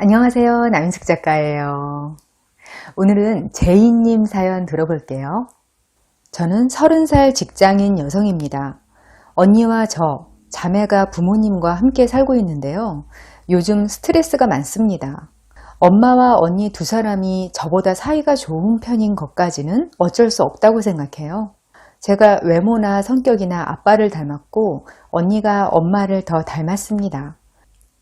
안녕하세요. 남인숙 작가예요. 오늘은 제이님 사연 들어볼게요. 저는 30살 직장인 여성입니다. 언니와 저, 자매가 부모님과 함께 살고 있는데요. 요즘 스트레스가 많습니다. 엄마와 언니 두 사람이 저보다 사이가 좋은 편인 것까지는 어쩔 수 없다고 생각해요. 제가 외모나 성격이나 아빠를 닮았고 언니가 엄마를 더 닮았습니다.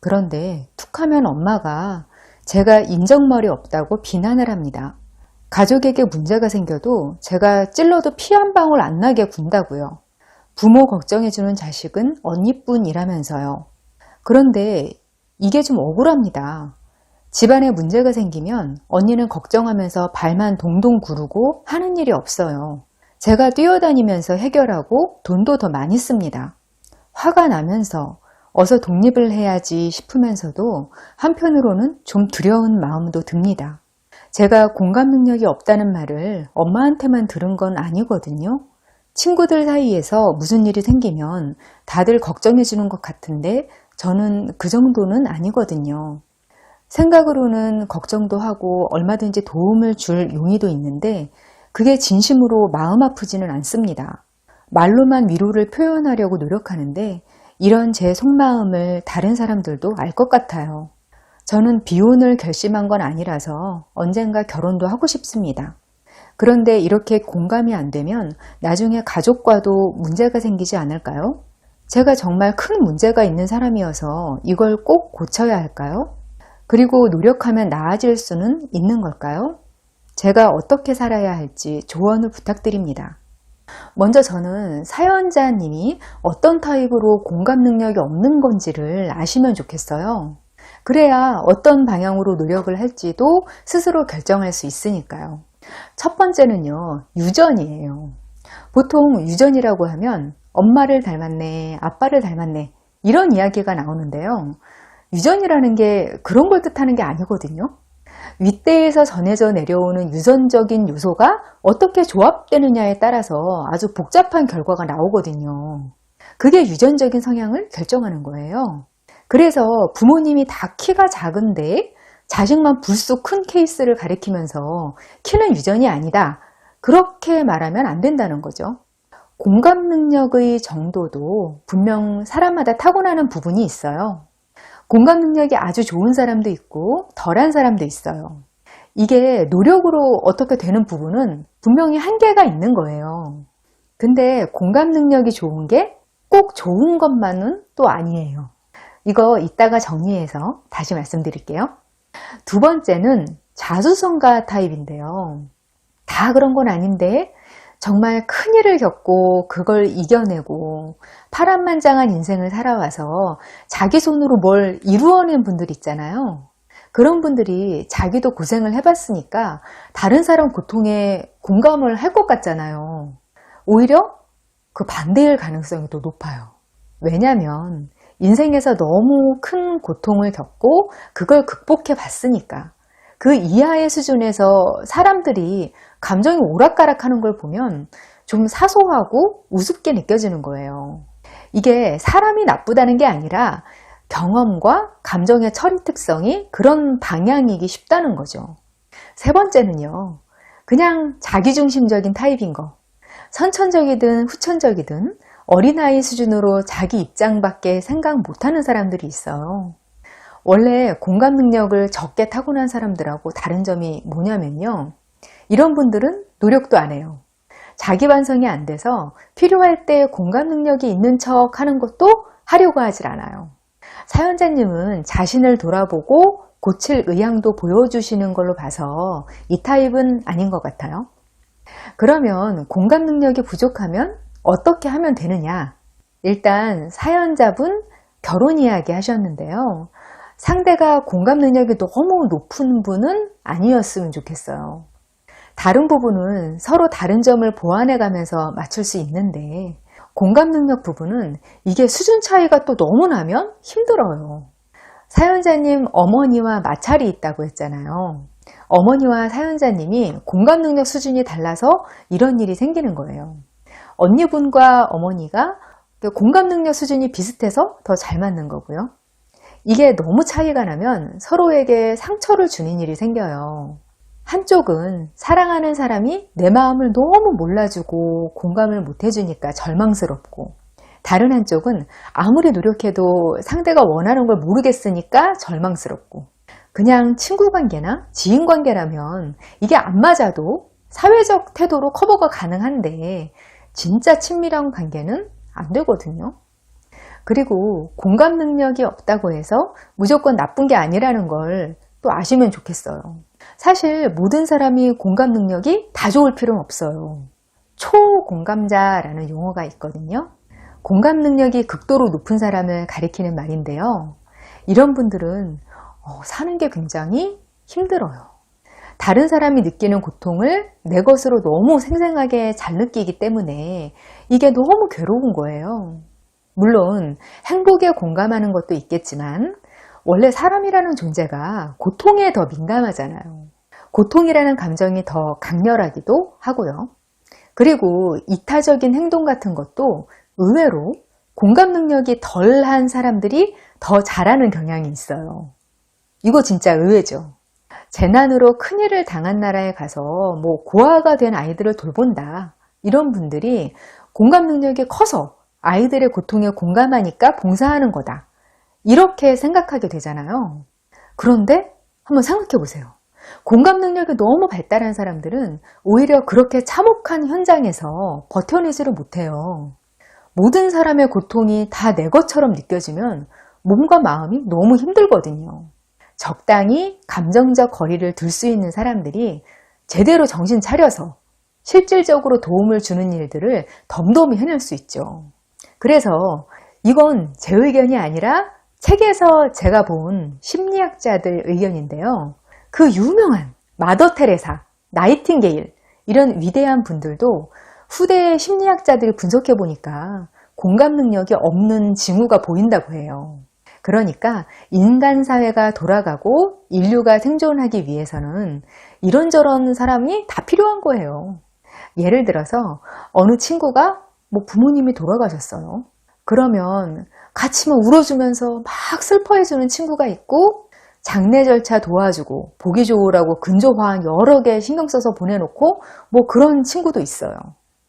그런데 툭하면 엄마가 제가 인정머리 없다고 비난을 합니다. 가족에게 문제가 생겨도 제가 찔러도 피 한 방울 안 나게 군다고요. 부모 걱정해주는 자식은 언니뿐이라면서요. 그런데 이게 좀 억울합니다. 집안에 문제가 생기면 언니는 걱정하면서 발만 동동 구르고 하는 일이 없어요. 제가 뛰어다니면서 해결하고 돈도 더 많이 씁니다. 화가 나면서 어서 독립을 해야지 싶으면서도 한편으로는 좀 두려운 마음도 듭니다. 제가 공감 능력이 없다는 말을 엄마한테만 들은 건 아니거든요. 친구들 사이에서 무슨 일이 생기면 다들 걱정해 주는 것 같은데 저는 그 정도는 아니거든요. 생각으로는 걱정도 하고 얼마든지 도움을 줄 용의도 있는데 그게 진심으로 마음 아프지는 않습니다. 말로만 위로를 표현하려고 노력하는데 이런 제 속마음을 다른 사람들도 알 것 같아요. 저는 비혼을 결심한 건 아니라서 언젠가 결혼도 하고 싶습니다. 그런데 이렇게 공감이 안 되면 나중에 가족과도 문제가 생기지 않을까요? 제가 정말 큰 문제가 있는 사람이어서 이걸 꼭 고쳐야 할까요? 그리고 노력하면 나아질 수는 있는 걸까요? 제가 어떻게 살아야 할지 조언을 부탁드립니다. 먼저 저는 사연자님이 어떤 타입으로 공감 능력이 없는 건지를 아시면 좋겠어요. 그래야 어떤 방향으로 노력을 할지도 스스로 결정할 수 있으니까요. 첫 번째는요, 유전이에요. 보통 유전이라고 하면 엄마를 닮았네, 아빠를 닮았네 이런 이야기가 나오는데요. 유전이라는 게 그런 걸 뜻하는 게 아니거든요. 윗대에서 전해져 내려오는 유전적인 요소가 어떻게 조합되느냐에 따라서 아주 복잡한 결과가 나오거든요. 그게 유전적인 성향을 결정하는 거예요. 그래서 부모님이 다 키가 작은데 자식만 불쑥 큰 케이스를 가리키면서 키는 유전이 아니다. 그렇게 말하면 안 된다는 거죠. 공감 능력의 정도도 분명 사람마다 타고나는 부분이 있어요. 공감 능력이 아주 좋은 사람도 있고 덜한 사람도 있어요. 이게 노력으로 어떻게 되는 부분은 분명히 한계가 있는 거예요. 근데 공감 능력이 좋은 게 꼭 좋은 것만은 또 아니에요. 이거 이따가 정리해서 다시 말씀드릴게요. 두 번째는 자수성가 타입인데요. 다 그런 건 아닌데 정말 큰일을 겪고 그걸 이겨내고 파란만장한 인생을 살아와서 자기 손으로 뭘 이루어낸 분들 있잖아요. 그런 분들이 자기도 고생을 해봤으니까 다른 사람 고통에 공감을 할 것 같잖아요. 오히려 그 반대일 가능성이 더 높아요. 왜냐하면 인생에서 너무 큰 고통을 겪고 그걸 극복해 봤으니까. 그 이하의 수준에서 사람들이 감정이 오락가락하는 걸 보면 좀 사소하고 우습게 느껴지는 거예요. 이게 사람이 나쁘다는 게 아니라 경험과 감정의 처리 특성이 그런 방향이기 쉽다는 거죠. 세 번째는요, 그냥 자기중심적인 타입인 거. 선천적이든 후천적이든 어린아이 수준으로 자기 입장밖에 생각 못하는 사람들이 있어요. 원래 공감 능력을 적게 타고난 사람들하고 다른 점이 뭐냐면요. 이런 분들은 노력도 안 해요. 자기 반성이 안 돼서 필요할 때 공감 능력이 있는 척 하는 것도 하려고 하질 않아요. 사연자님은 자신을 돌아보고 고칠 의향도 보여주시는 걸로 봐서 이 타입은 아닌 것 같아요. 그러면 공감 능력이 부족하면 어떻게 하면 되느냐? 일단 사연자분 결혼 이야기 하셨는데요. 상대가 공감 능력이 너무 높은 분은 아니었으면 좋겠어요. 다른 부분은 서로 다른 점을 보완해 가면서 맞출 수 있는데 공감 능력 부분은 이게 수준 차이가 또 너무 나면 힘들어요. 사연자님 어머니와 마찰이 있다고 했잖아요. 어머니와 사연자님이 공감 능력 수준이 달라서 이런 일이 생기는 거예요. 언니분과 어머니가 공감 능력 수준이 비슷해서 더 잘 맞는 거고요. 이게 너무 차이가 나면 서로에게 상처를 주는 일이 생겨요. 한쪽은 사랑하는 사람이 내 마음을 너무 몰라주고 공감을 못 해주니까 절망스럽고, 다른 한쪽은 아무리 노력해도 상대가 원하는 걸 모르겠으니까 절망스럽고, 그냥 친구 관계나 지인 관계라면 이게 안 맞아도 사회적 태도로 커버가 가능한데 진짜 친밀한 관계는 안 되거든요. 그리고 공감 능력이 없다고 해서 무조건 나쁜 게 아니라는 걸 또 아시면 좋겠어요. 사실 모든 사람이 공감 능력이 다 좋을 필요는 없어요. 초공감자라는 용어가 있거든요. 공감 능력이 극도로 높은 사람을 가리키는 말인데요. 이런 분들은 사는 게 굉장히 힘들어요. 다른 사람이 느끼는 고통을 내 것으로 너무 생생하게 잘 느끼기 때문에 이게 너무 괴로운 거예요. 물론 행복에 공감하는 것도 있겠지만 원래 사람이라는 존재가 고통에 더 민감하잖아요. 고통이라는 감정이 더 강렬하기도 하고요. 그리고 이타적인 행동 같은 것도 의외로 공감 능력이 덜한 사람들이 더 잘하는 경향이 있어요. 이거 진짜 의외죠. 재난으로 큰일을 당한 나라에 가서 고아가 된 아이들을 돌본다. 이런 분들이 공감 능력이 커서 아이들의 고통에 공감하니까 봉사하는 거다. 이렇게 생각하게 되잖아요. 그런데 한번 생각해 보세요. 공감 능력이 너무 발달한 사람들은 오히려 그렇게 참혹한 현장에서 버텨내지를 못해요. 모든 사람의 고통이 다 내 것처럼 느껴지면 몸과 마음이 너무 힘들거든요. 적당히 감정적 거리를 둘 수 있는 사람들이 제대로 정신 차려서 실질적으로 도움을 주는 일들을 덤덤히 해낼 수 있죠. 그래서 이건 제 의견이 아니라 책에서 제가 본 심리학자들 의견인데요. 그 유명한 마더 테레사, 나이팅게일 이런 위대한 분들도 후대의 심리학자들이 분석해 보니까 공감 능력이 없는 징후가 보인다고 해요. 그러니까 인간 사회가 돌아가고 인류가 생존하기 위해서는 이런저런 사람이 다 필요한 거예요. 예를 들어서 어느 친구가 부모님이 돌아가셨어요. 그러면 같이 울어주면서 막 슬퍼해주는 친구가 있고, 장례 절차 도와주고 보기 좋으라고 근조화한 여러 개 신경 써서 보내놓고 그런 친구도 있어요.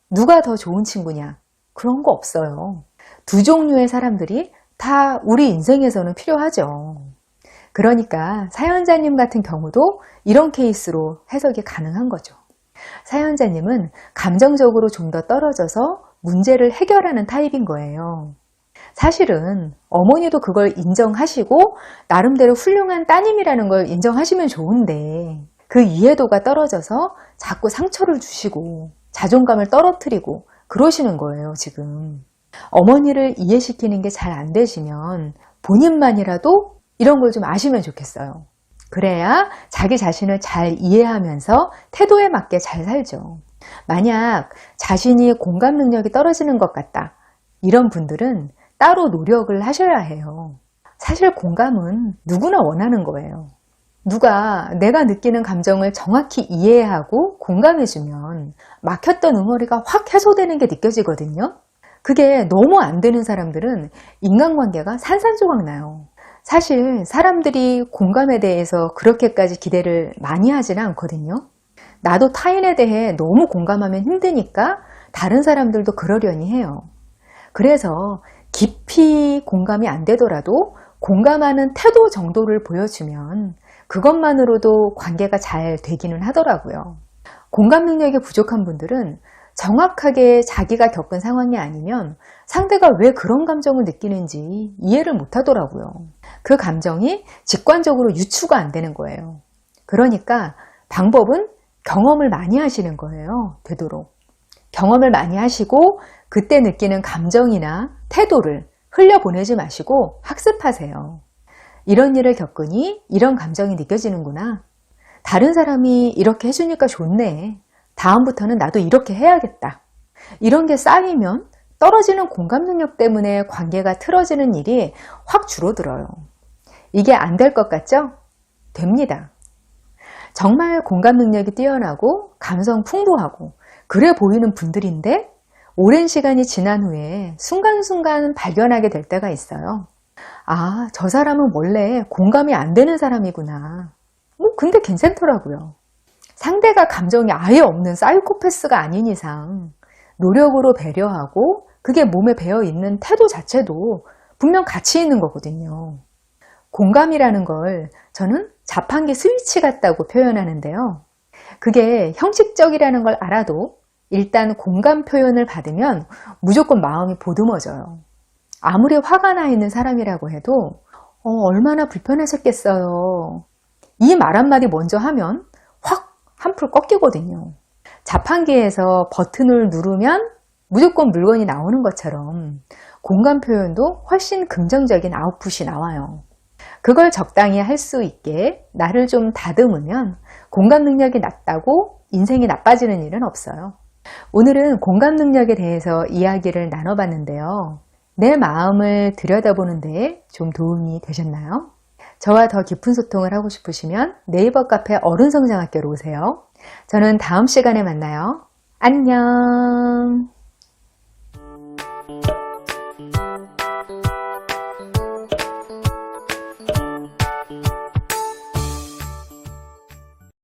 누가 더 좋은 친구냐? 그런 거 없어요. 두 종류의 사람들이 다 우리 인생에서는 필요하죠. 그러니까 사연자님 같은 경우도 이런 케이스로 해석이 가능한 거죠. 사연자님은 감정적으로 좀 더 떨어져서 문제를 해결하는 타입인 거예요. 사실은 어머니도 그걸 인정하시고 나름대로 훌륭한 따님이라는 걸 인정하시면 좋은데 그 이해도가 떨어져서 자꾸 상처를 주시고 자존감을 떨어뜨리고 그러시는 거예요, 지금. 어머니를 이해시키는 게 잘 안 되시면 본인만이라도 이런 걸 좀 아시면 좋겠어요. 그래야 자기 자신을 잘 이해하면서 태도에 맞게 잘 살죠. 만약 자신이 공감 능력이 떨어지는 것 같다. 이런 분들은 따로 노력을 하셔야 해요. 사실 공감은 누구나 원하는 거예요. 누가 내가 느끼는 감정을 정확히 이해하고 공감해주면 막혔던 응어리가 확 해소되는 게 느껴지거든요. 그게 너무 안 되는 사람들은 인간관계가 산산조각 나요. 사실 사람들이 공감에 대해서 그렇게까지 기대를 많이 하지는 않거든요. 나도 타인에 대해 너무 공감하면 힘드니까 다른 사람들도 그러려니 해요. 그래서 깊이 공감이 안 되더라도 공감하는 태도 정도를 보여주면 그것만으로도 관계가 잘 되기는 하더라고요. 공감 능력이 부족한 분들은 정확하게 자기가 겪은 상황이 아니면 상대가 왜 그런 감정을 느끼는지 이해를 못 하더라고요. 그 감정이 직관적으로 유추가 안 되는 거예요. 그러니까 방법은 경험을 많이 하시는 거예요. 되도록. 경험을 많이 하시고 그때 느끼는 감정이나 태도를 흘려보내지 마시고 학습하세요. 이런 일을 겪으니 이런 감정이 느껴지는구나. 다른 사람이 이렇게 해주니까 좋네. 다음부터는 나도 이렇게 해야겠다. 이런 게 쌓이면 떨어지는 공감 능력 때문에 관계가 틀어지는 일이 확 줄어들어요. 이게 안 될 것 같죠? 됩니다. 정말 공감 능력이 뛰어나고 감성 풍부하고 그래 보이는 분들인데 오랜 시간이 지난 후에 순간순간 발견하게 될 때가 있어요. 아, 저 사람은 원래 공감이 안 되는 사람이구나. 근데 괜찮더라고요. 상대가 감정이 아예 없는 사이코패스가 아닌 이상 노력으로 배려하고 그게 몸에 배어 있는 태도 자체도 분명 가치 있는 거거든요. 공감이라는 걸 저는 자판기 스위치 같다고 표현하는데요. 그게 형식적이라는 걸 알아도 일단 공감 표현을 받으면 무조건 마음이 보듬어져요. 아무리 화가 나 있는 사람이라고 해도 얼마나 불편하셨겠어요. 이 말 한마디 먼저 하면 확 한풀 꺾이거든요. 자판기에서 버튼을 누르면 무조건 물건이 나오는 것처럼 공감 표현도 훨씬 긍정적인 아웃풋이 나와요. 그걸 적당히 할 수 있게 나를 좀 다듬으면 공감 능력이 낮다고 인생이 나빠지는 일은 없어요. 오늘은 공감 능력에 대해서 이야기를 나눠봤는데요. 내 마음을 들여다보는 데에 좀 도움이 되셨나요? 저와 더 깊은 소통을 하고 싶으시면 네이버 카페 어른성장학교로 오세요. 저는 다음 시간에 만나요. 안녕.